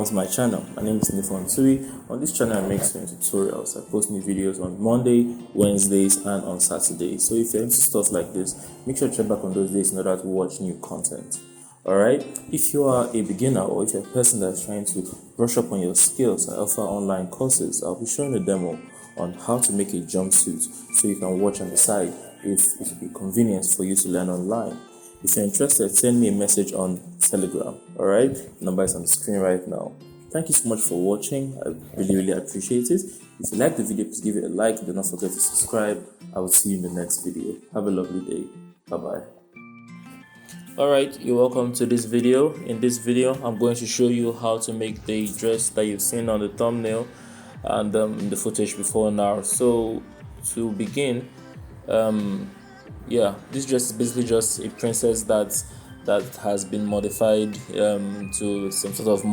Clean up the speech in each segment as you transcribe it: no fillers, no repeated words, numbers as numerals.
to my channel. My name is Ndifon Ntui. On this channel I make some tutorials. I post new videos on Monday, Wednesdays and on Saturdays. So if you're into stuff like this, make sure to check back on those days in order to watch new content. Alright, if you are a beginner or if you're a person that's trying to brush up on your skills, I offer online courses. I'll be showing a demo on how to make a jumpsuit so you can watch on the side if it will be convenient for you to learn online. If you're interested, send me a message on Telegram. Alright, the number is on the screen right now. Thank you so much for watching. I really appreciate it. If you like the video, please give it a like. Do not forget to subscribe. I will see you in the next video. Have a lovely day. Bye bye. Alright, you're welcome to this video. In this video, I'm going to show you how to make the dress that you've seen on the thumbnail and in the footage before now. So to begin, this dress is basically just a princess that has been modified to some sort of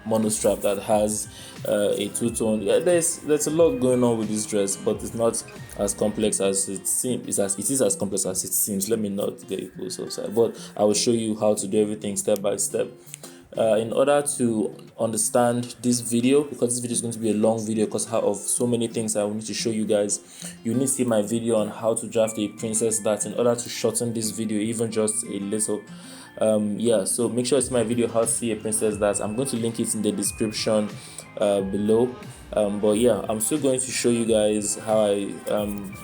monostrap that has a two-tone. There's a lot going on with this dress, but it's not as complex as it seems. It is as complex as it seems. Let me not get it close outside, but I will show you how to do everything step by step. In order to understand this video, because this video is going to be a long video because of so many things I will need to show you guys, you need to see my video on how to draft a princess that in order to shorten this video even just a little. So make sure it's my video how to see a princess that. I'm going to link it in the description below. I'm still going to show you guys how I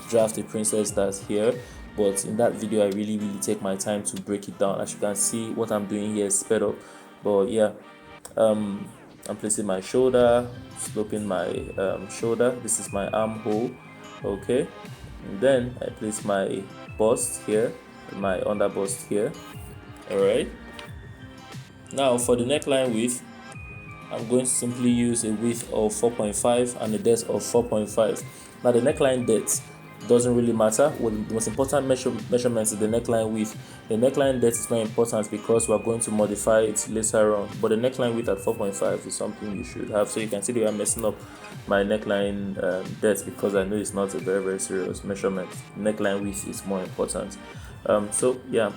draft a princess that's here. But in that video I really take my time to break it down. As you can see, what I'm doing here is sped up. But I'm placing my shoulder, sloping my shoulder. This is my armhole, okay. And then I place my bust here, my under bust here. All right. Now for the neckline width, I'm going to simply use a width of 4.5 and a depth of 4.5. Now the neckline depth doesn't really matter. The most important measurement is the neckline width. The neckline depth is not important because we're going to modify it later on, but the neckline width at 4.5 is something you should have. So you can see that I'm messing up my neckline depth because I know it's not a very serious measurement. Neckline width is more important. I'm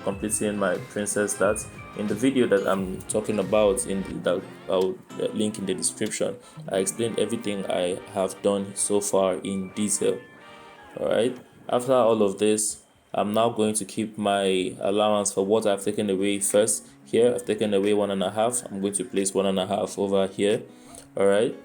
completing my princess that. In the video that I'm talking about, that I'll link in the description, I explained everything I have done so far in detail. Alright, after all of this, I'm now going to keep my allowance for what I've taken away first. Here I've taken away 1.5. I'm going to place 1.5 over here. Alright,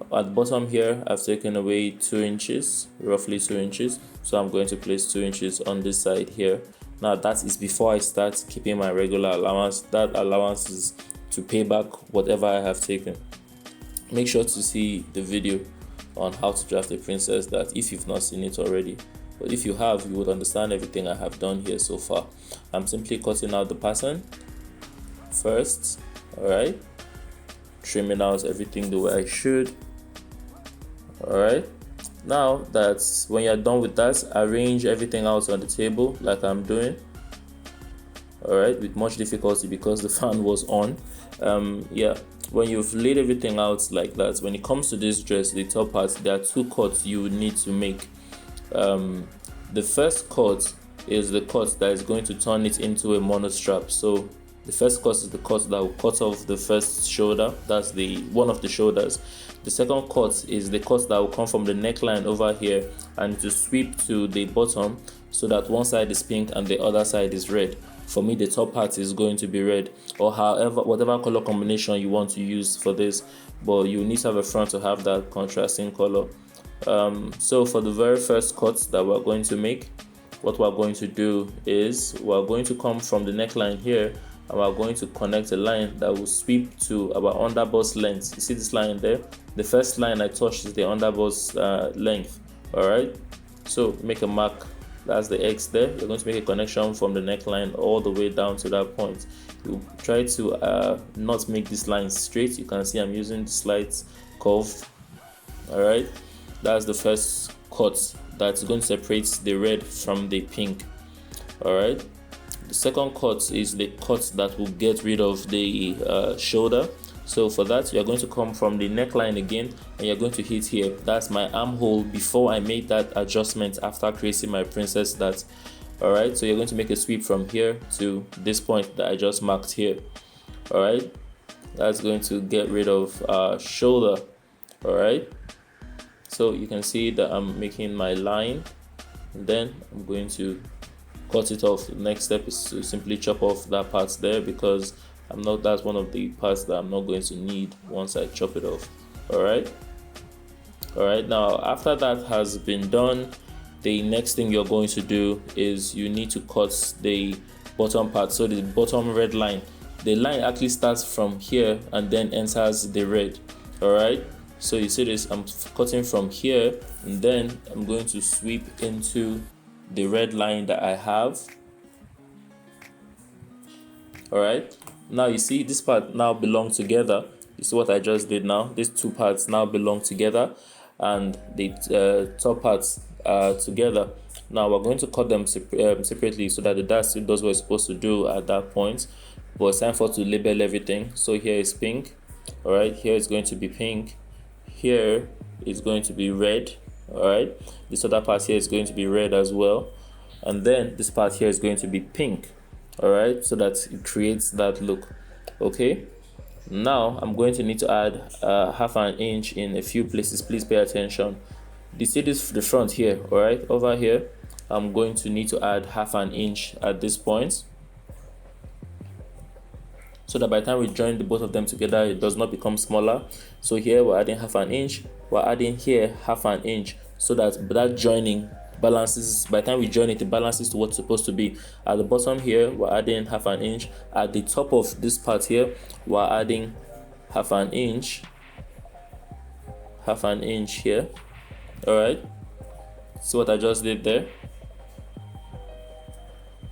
at the bottom here I've taken away 2 inches, roughly 2 inches, so I'm going to place 2 inches on this side here. Now that is before I start keeping my regular allowance. That allowance is to pay back whatever I have taken. Make sure to see the video on how to draft a princess that if you've not seen it already, but if you have, you would understand everything I have done here so far. I'm simply cutting out the pattern first. Alright, trimming out everything the way I should. Alright, now that when you're done with that, arrange everything out on the table like I'm doing. Alright, with much difficulty because the fan was on. When you've laid everything out like that, when it comes to this dress, the top part, there are 2 cuts you need to make. The first cut is the cut that is going to turn it into a monostrap. So the first cut is the cut that will cut off the first shoulder. That's the one of the shoulders. The second cut is the cut that will come from the neckline over here and to sweep to the bottom so that one side is pink and the other side is red. For me, the top part is going to be red, or whatever color combination you want to use for this, but you need to have a front to have that contrasting color. So for the very first cut that we're going to make, what we're going to do is we're going to come from the neckline here and we're going to connect a line that will sweep to our underbust length. You see this line there? The first line I touched is the underbust length. Alright, so make a mark. That's the X there. You're going to make a connection from the neckline all the way down to that point. You try to not make this line straight. You can see I'm using slight curve. Alright, that's the first cut that's going to separate the red from the pink. Alright, the second cut is the cut that will get rid of the shoulder. So for that, you're going to come from the neckline again and you're going to hit here. That's my armhole before I made that adjustment after creating my princess that. Alright, so you're going to make a sweep from here to this point that I just marked here. Alright, That's going to get rid of shoulder. All right, so you can see that I'm making my line, and then I'm going to cut it off. The next step is to simply chop off that part there, because that's one of the parts that I'm not going to need once I chop it off. All right, now after that has been done, the next thing you're going to do is you need to cut the bottom part. So the bottom red line, the line actually starts from here and then enters the red. All right, so you see this, I'm cutting from here, and then I'm going to sweep into the red line that I have. All right, now you see this part now belong together. You see what I just did now? These two parts now belong together, and the top parts are together. Now we're going to cut them separately so that the dart still does what it's supposed to do at that point. But it's time for to label everything. So here is pink. All right, here is going to be pink. Here is going to be red. All right, this other part here is going to be red as well, and then this part here is going to be pink. All right, so that it creates that look. Okay, now I'm going to need to add half an inch in a few places. Please pay attention. You see this, the front here. All right, over here I'm going to need to add half an inch at this point, so that by the time we join the both of them together, it does not become smaller. So here we're adding half an inch, we're adding here half an inch, so that that joining balances. By the time we join it, it balances to what's supposed to be. At the bottom here, we're adding half an inch. At the top of this part here, we're adding half an inch here. All right, see what I just did there?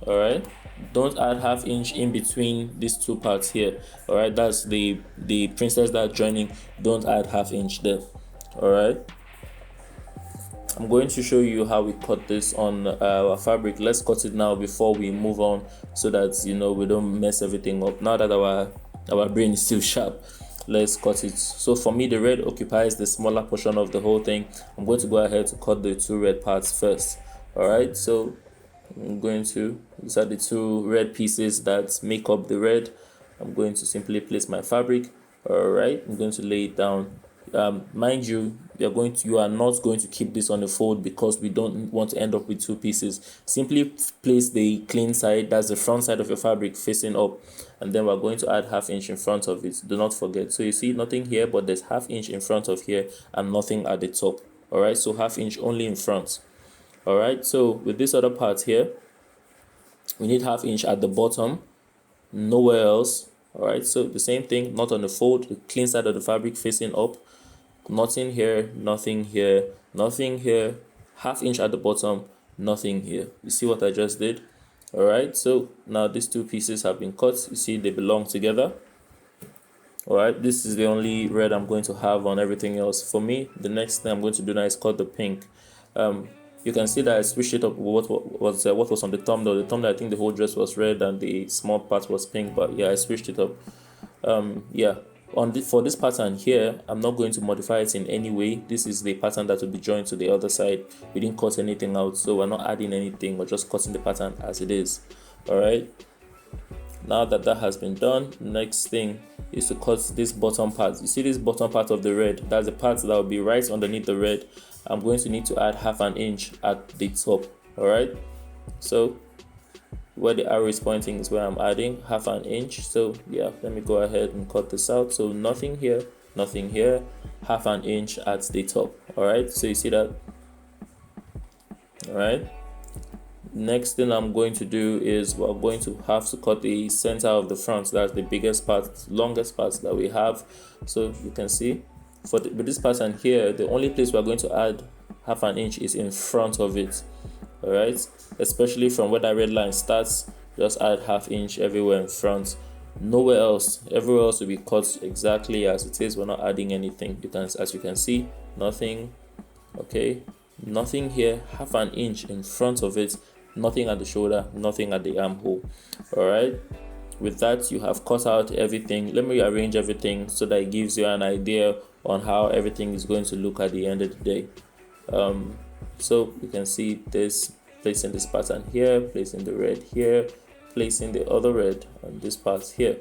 All right, don't add half inch in between these two parts here. All right, that's the princess that's joining. Don't add half inch there. All right, I'm going to show you how we cut this on our fabric. Let's cut it now before we move on, so that we don't mess everything up. Now that our brain is still sharp, let's cut it. So for me, the red occupies the smaller portion of the whole thing. I'm going to go ahead to cut the two red parts first. All right, so I'm going to, these are the two red pieces that make up the red. I'm going to simply place my fabric. All right, I'm going to lay it down. Mind you, you are not going to keep this on a fold, because we don't want to end up with two pieces. Simply place the clean side, that's the front side of your fabric, facing up, and then we're going to add half inch in front of it. Do not forget. So you see nothing here, but there's half inch in front of here and nothing at the top. All right, so half inch only in front. All right, so with this other part here, we need half inch at the bottom, nowhere else. All right, so the same thing, not on the fold, the clean side of the fabric facing up. Nothing here, nothing here, nothing here. Half inch at the bottom, nothing here. You see what I just did? All right, so now these two pieces have been cut. You see they belong together. All right, this is the only red I'm going to have on everything else. For me, the next thing I'm going to do now is cut the pink. You can see that I switched it up. What was on the thumbnail? The thumbnail, I think the whole dress was red and the small part was pink, but yeah, I switched it up. Yeah, for this pattern here, I'm not going to modify it in any way. This is the pattern that will be joined to the other side. We didn't cut anything out, so we're not adding anything. We're just cutting the pattern as it is. All right, now that has been done, next thing is to cut this bottom part. You see this bottom part of the red? That's the part that will be right underneath the red. I'm going to need to add half an inch at the top. All right, so where the arrow is pointing is where I'm adding half an inch. So yeah, let me go ahead and cut this out. So nothing here, nothing here, half an inch at the top. All right, so you see that? All right, next thing I'm going to do is we're going to have to cut the center of the front. That's the biggest part, longest part that we have. So you can see with this pattern here, the only place we're going to add half an inch is in front of it. All right, especially from where that red line starts, just add half inch everywhere in front, nowhere else. Everywhere else will be cut exactly as it is. We're not adding anything. As you can see, nothing. Okay, nothing here, half an inch in front of it, nothing at the shoulder, nothing at the armhole. All right, with that you have cut out everything. Let me arrange everything so that it gives you an idea on how everything is going to look at the end of the day. So you can see this, placing this pattern here, placing the red here, placing the other red on this part here.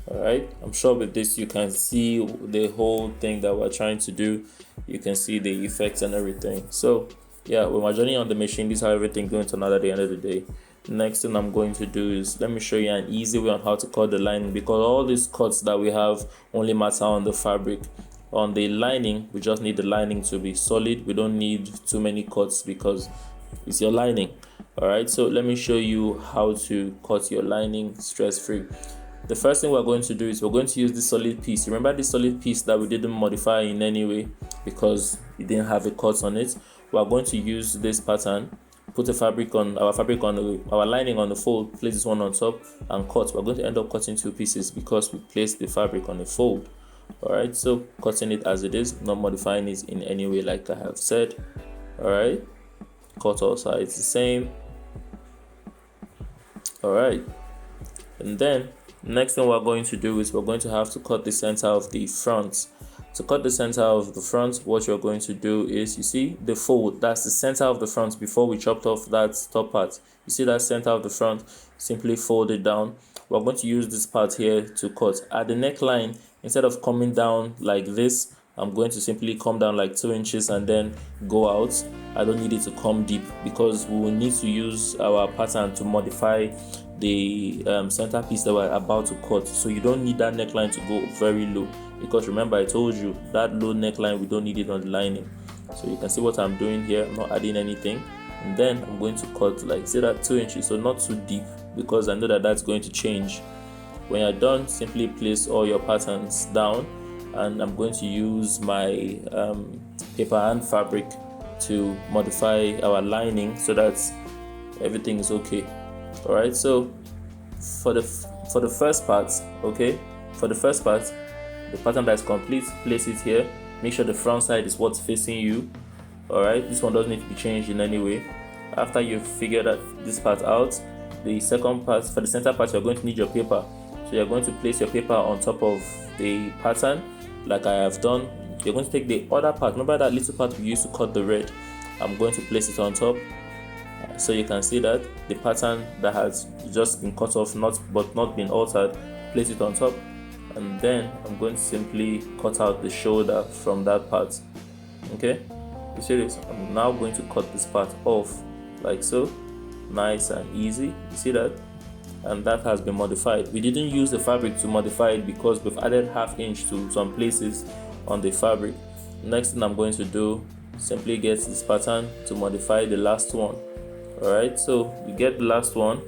All right, I'm sure with this you can see the whole thing that we're trying to do. You can see the effects and everything. So yeah, when we're journeying on the machine, this is how everything going to another day, end of the day. Next thing I'm going to do is let me show you an easy way on how to cut the lining, because all these cuts that we have only matter on the fabric. On the lining, we just need the lining to be solid. We don't need too many cuts because it's your lining. All right, so let me show you how to cut your lining stress-free. The first thing we're going to do is we're going to use this solid piece. Remember this solid piece that we didn't modify in any way because it didn't have a cut on it. We're going to use this pattern, put the fabric on our lining on the fold, place this one on top and cut. We're going to end up cutting two pieces because we placed the fabric on a fold. All right, so cutting it as it is, not modifying it in any way like I have said. All right, cut all sides the same. All right, and then next thing we're going to do is we're going to have to cut the center of the front. To cut the center of the front, what you're going to do is, you see the fold, that's the center of the front before we chopped off that top part. You see that center of the front, simply fold it down. We're going to use this part here to cut. At the neckline, instead of coming down like this, I'm going to simply come down like 2 inches and then go out. I don't need it to come deep because we will need to use our pattern to modify the center piece that we're about to cut. So you don't need that neckline to go very low, because remember I told you that low neckline, we don't need it on the lining. So you can see what I'm doing here. I'm not adding anything, and then I'm going to cut like, say that 2 inches, so not too deep, because I know that that's going to change. When you're done, simply place all your patterns down, and I'm going to use my paper and fabric to modify our lining so that everything is okay. All right, so for the first part, okay, for the first part, the pattern that is complete, place it here. Make sure the front side is what's facing you. All right, this one doesn't need to be changed in any way. After you've figured that this part out, the second part, for the center part, you're going to need your paper. So you're going to place your paper on top of the pattern like I have done. You're going to take the other part, remember that little part we used to cut the red, I'm going to place it on top. So you can see that the pattern that has just been cut off, but not been altered, place it on top, and then I'm going to simply cut out the shoulder from that part. Okay, you see this? I'm now going to cut this part off like so, nice and easy. You see that? And that has been modified. We didn't use the fabric to modify it because we've added ½ inch to some places on the fabric. Next thing I'm going to do, simply get this pattern to modify the last one. Alright, so you get the last one,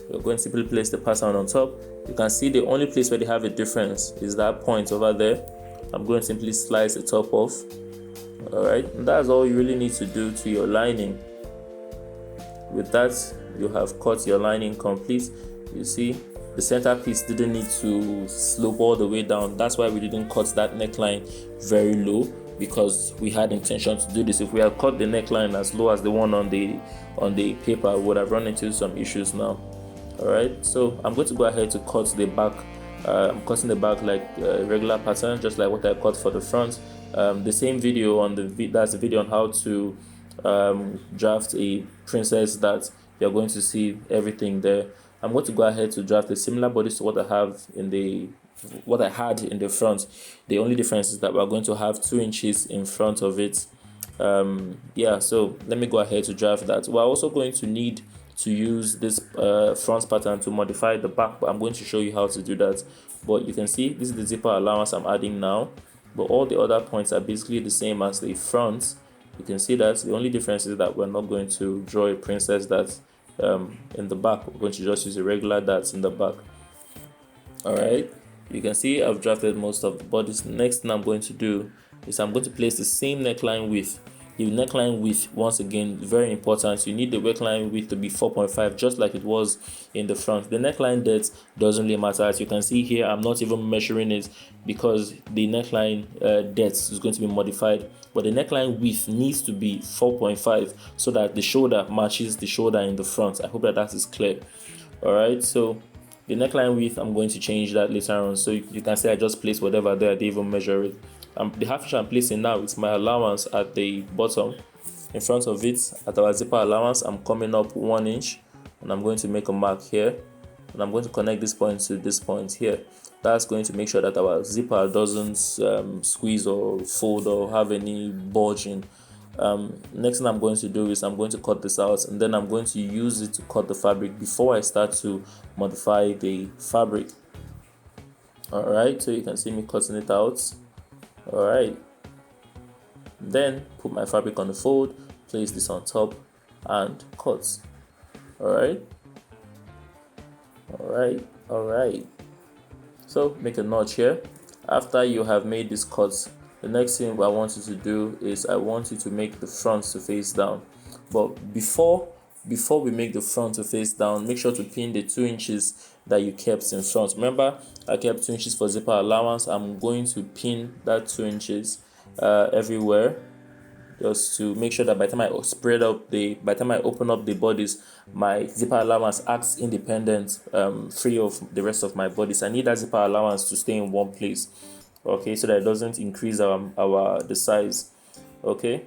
you're going to simply place the pattern on top. You can see the only place where they have a difference is that point over there. I'm going to simply slice the top off. Alright, and that's all you really need to do to your lining. With that, you have cut your lining complete. You see the center piece didn't need to slope all the way down. That's why we didn't cut that neckline very low, because we had intention to do this. If we had cut the neckline as low as the one on the paper, I would have run into some issues now. All right, so I'm going to go ahead to cut the back. I'm cutting the back like a regular pattern, just like what I cut for the front. The same video on that's the video on how to draft a princess, that you're going to see everything there. I'm going to go ahead to draft a similar bodice to what I had in the front. The only difference is that we're going to have 2 inches in front of it. Yeah, so let me go ahead to draft that. We're also going to need to use this front pattern to modify the back, but I'm going to show you how to do that. But you can see this is the zipper allowance I'm adding now, but all the other points are basically the same as the front. You can see that the only difference is that we're not going to draw a princess that's in the back. We're going to just use a regular that's in the back. All right, you can see I've drafted most of the bodies. Next thing I'm going to do is I'm going to place the same neckline width. The neckline width, once again, very important. You need the neckline width to be 4.5, just like it was in the front. The neckline depth doesn't really matter. As you can see here, I'm not even measuring it because the neckline depth is going to be modified. But the neckline width needs to be 4.5 so that the shoulder matches the shoulder in the front. I hope that is clear. All right, so the neckline width, I'm going to change that later on. So you can see I just place whatever there, I didn't even measure it. The half inch I'm placing now is my allowance at the bottom. In front of it, at our zipper allowance, I'm coming up 1 inch, and I'm going to make a mark here. and I'm going to connect this point to this point here. That's going to make sure that our zipper doesn't squeeze or fold or have any bulging. Next thing I'm going to do is I'm going to cut this out, and then I'm going to use it to cut the fabric before I start to modify the fabric. Alright, so you can see me cutting it out. Alright, then put my fabric on the fold, place this on top and cut. Alright, so make a notch here. After you have made this cut, the next thing I want you to do is I want you to make the front to face down. But before we make the front to face down, make sure to pin the 2 inches that you kept in front. Remember, I kept 2 inches for zipper allowance. I'm going to pin that 2 inches everywhere, just to make sure that by the time I open up the bodice, my zipper allowance acts independent, free of the rest of my bodice. I need that zipper allowance to stay in one place, okay, so that it doesn't increase the size. Okay,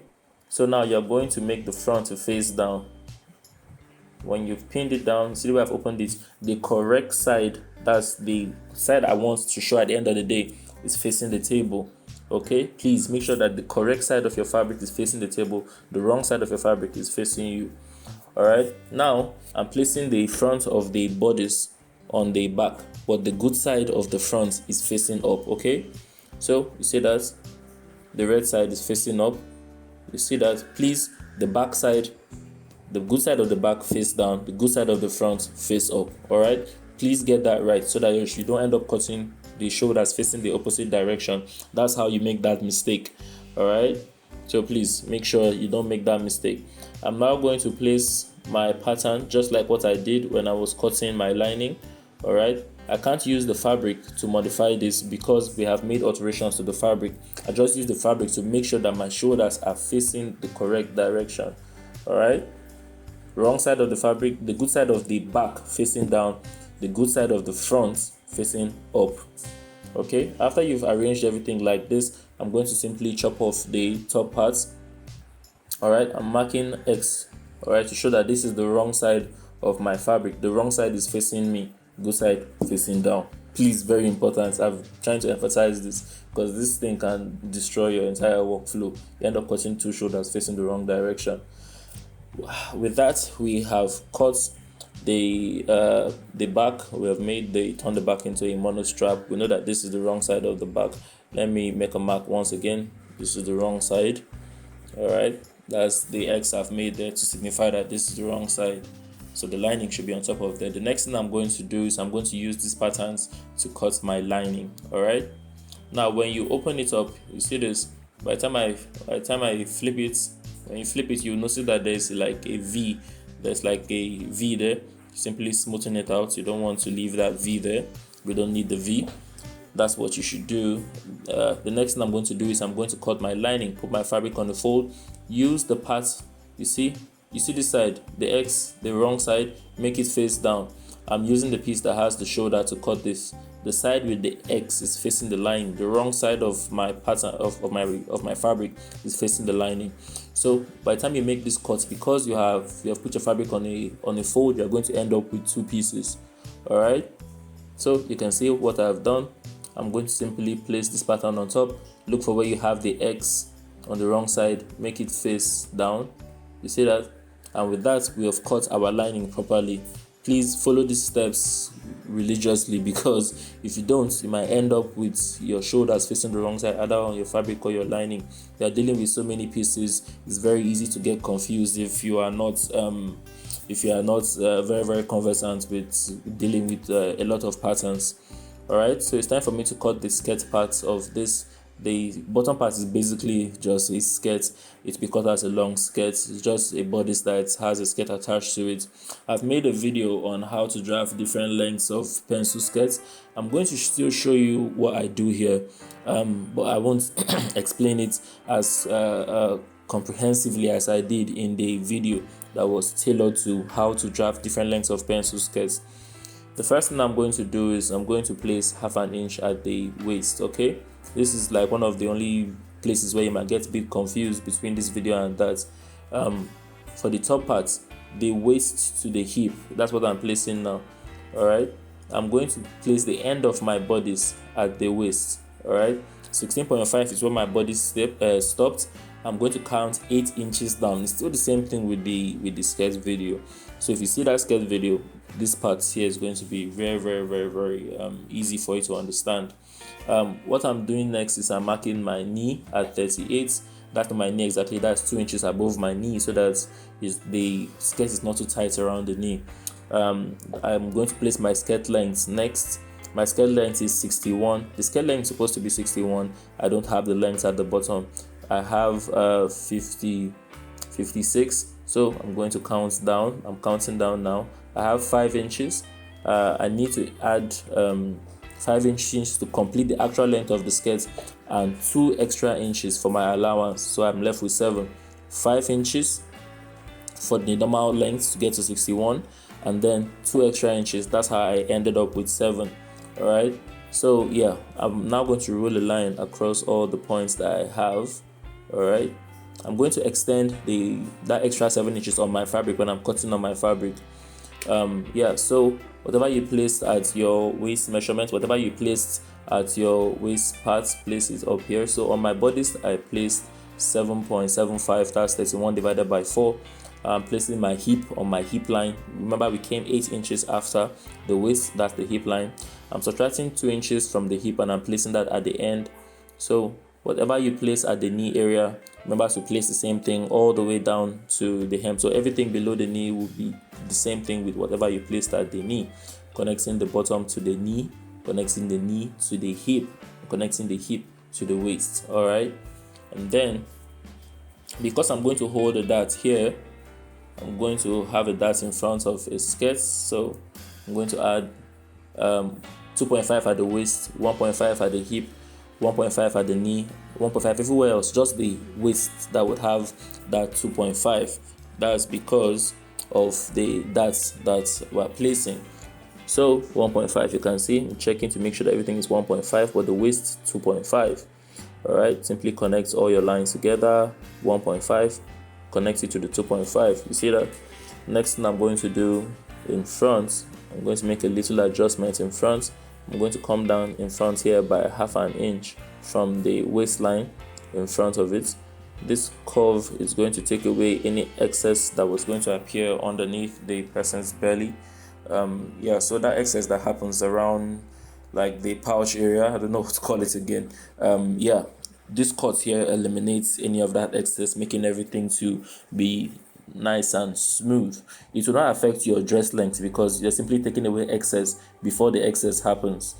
so now you're going to make the front to face down. When you've pinned it down, see the way I've opened it, the correct side, that's the side I want to show at the end of the day, is facing the table. Okay, please make sure that the correct side of your fabric is facing the table, the wrong side of your fabric is facing you. Alright, now I'm placing the front of the bodice on the back, but the good side of the front is facing up. Okay, so you see that the red side is facing up. You see that, please, the back side, the good side of the back face down, the good side of the front face up. Alright, please get that right so that you don't end up cutting the shoulders facing the opposite direction. That's how you make that mistake. Alright, so please make sure you don't make that mistake. I'm now going to place my pattern just like what I did when I was cutting my lining. Alright, I can't use the fabric to modify this because we have made alterations to the fabric. I just use the fabric to make sure that my shoulders are facing the correct direction. Alright, wrong side of the fabric, the good side of the back facing down, the good side of the front facing up. Okay, after you've arranged everything like this, I'm going to simply chop off the top parts. Alright, I'm marking X, alright, to show that this is the wrong side of my fabric. The wrong side is facing me, good side facing down. Please, very important, I'm trying to emphasize this because this thing can destroy your entire workflow. You end up cutting 2 shoulders facing the wrong direction. With that, we have cut the back. We have turned the back into a monostrap. We know that this is the wrong side of the back. Let me make a mark once again. This is the wrong side. Alright, that's the X I've made there to signify that this is the wrong side. So the lining should be on top of there. The next thing I'm going to do is I'm going to use these patterns to cut my lining. Alright, now when you open it up, you see this. By the time I flip it, when you flip it, you'll notice that there's like a V. There's like a V there. Simply smoothing it out. You don't want to leave that V there. We don't need the V. That's what you should do. The next thing I'm going to do is I'm going to cut my lining, put my fabric on the fold, use the part. You see this side, the X, the wrong side, make it face down. I'm using the piece that has the shoulder to cut this. The side with the X is facing the lining. The wrong side of my pattern of my fabric is facing the lining. So by the time you make this cut, because you have put your fabric on a fold, you're going to end up with 2 pieces. Alright, so you can see what I've done. I'm going to simply place this pattern on top. Look for where you have the X on the wrong side, make it face down. You see that? And with that, we have cut our lining properly. Please follow these steps religiously, because if you don't, you might end up with your shoulders facing the wrong side, either on your fabric or your lining. You are dealing with so many pieces. It's very easy to get confused if you are not very, very conversant with dealing with a lot of patterns. Alright, so it's time for me to cut the skirt part of this. The bottom part is basically just a skirt. It's because that's a long skirt. It's just a bodice that has a skirt attached to it. I've made a video on how to draft different lengths of pencil skirts. I'm going to still show you what I do here, but I won't explain it as comprehensively as I did in the video that was tailored to how to draft different lengths of pencil skirts. The first thing I'm going to do is I'm going to place 1/2 inch at the waist. Okay, this is like one of the only places where you might get a bit confused between this video and that. For the top part, the waist to the hip, that's what I'm placing now. Alright, I'm going to place the end of my bodice at the waist. All right, 16.5 is where my bodice stopped. I'm going to count 8 inches down. It's still the same thing with the skirt video. So if you see that skirt video, this part here is going to be very easy for you to understand. What I'm doing next is I'm marking my knee at 38. That's not my knee exactly, that's 2 inches above my knee, so that the skirt is not too tight around the knee. I'm going to place my skirt length next. My skirt length is 61. The skirt length is supposed to be 61. I don't have the length at the bottom. I have 56. So I'm going to count down. I'm counting down now. I have 5 inches. I need to add 5 inches to complete the actual length of the skirt, and 2 extra inches for my allowance. So I'm left with 7. 5 inches for the normal length to get to 61, and then 2 extra inches. That's how I ended up with 7. All right, so yeah, I'm now going to roll a line across all the points that I have. All right, I'm going to extend that extra 7 inches on my fabric when I'm cutting on my fabric. Yeah, so whatever you placed at your waist measurement, whatever you placed at your waist part, place it up here. So on my bodice I placed 7.75, that's 31 divided by 4. I'm placing my hip on my hip line. Remember, we came 8 inches after the waist, that's the hip line. I'm subtracting 2 inches from the hip and I'm placing that at the end. So whatever you place at the knee area, remember to place the same thing all the way down to the hem. So everything below the knee will be the same thing with whatever you placed at the knee. Connecting the bottom to the knee, connecting the knee to the hip, connecting the hip to the waist. All right, and then because I'm going to hold a dart here, I'm going to have a dart in front of a skirt. So I'm going to add 2.5 at the waist, 1.5 at the hip, 1.5 at the knee, 1.5 everywhere else, just the waist that would have that 2.5. That's because of the darts that we're placing. So 1.5, you can see I'm checking to make sure that everything is 1.5, but the waist 2.5. All right, simply connect all your lines together. 1.5, connect it to the 2.5. You see that? Next thing I'm going to do in front, I'm going to make a little adjustment in front. I'm going to come down in front here by 1/2 inch from the waistline in front of it. This curve is going to take away any excess that was going to appear underneath the person's belly. Yeah, so that excess that happens around like the pouch area, I don't know what to call it again. Yeah, this cut here eliminates any of that excess, making everything to be nice and smooth. It will not affect your dress length because you're simply taking away excess before the excess happens.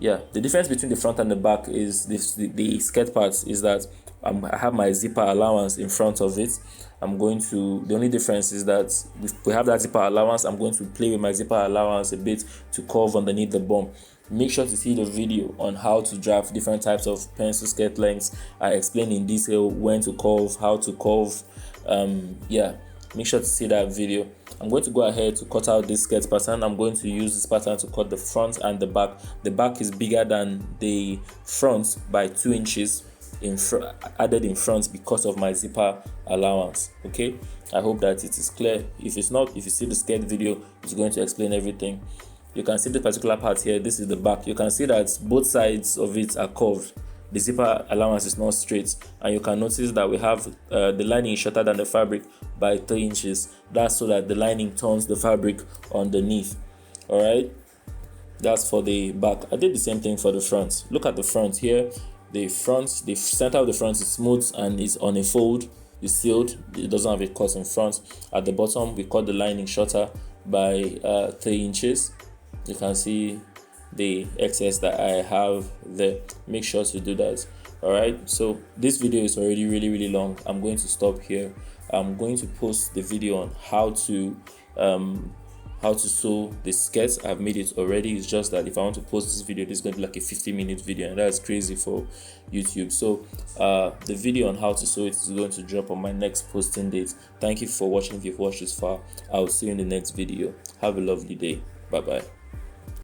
Yeah, the difference between the front and the back is the skirt part is that I have my zipper allowance in front of it. The only difference is that if we have that zipper allowance, I'm going to play with my zipper allowance a bit to curve underneath the bum. Make sure to see the video on how to draft different types of pencil skirt lengths. I explain in detail when to curve, how to curve. Yeah, make sure to see that video. I'm going to go ahead to cut out this skirt pattern. I'm going to use this pattern to cut the front and the back. The back is bigger than the front by 2 inches added in front because of my zipper allowance. Okay, I hope that it is clear. If it's not, if you see the skirt video, it's going to explain everything. You can see the particular part here. This is the back. You can see that both sides of it are curved. The zipper allowance is not straight, and you can notice that we have the lining is shorter than the fabric by 3 inches. That's so that the lining turns the fabric underneath. All right, that's for the back. I did the same thing for the front. Look at the front here. The center of the front is smooth and is on a fold. It's sealed. It doesn't have a cut in front. At the bottom, we cut the lining shorter by 3 inches. You can see the excess that I have there. Make sure to do that. All right, so this video is already really long. I'm going to stop here. I'm going to post the video on how to sew the skirt. I've made it already. It's just that if I want to post this video, this is going to be like a 50-minute video, and that's crazy for YouTube. So the video on how to sew it is going to drop on my next posting date. Thank you for watching. If you've watched this far, I'll see you in the next video. Have a lovely day. Bye bye.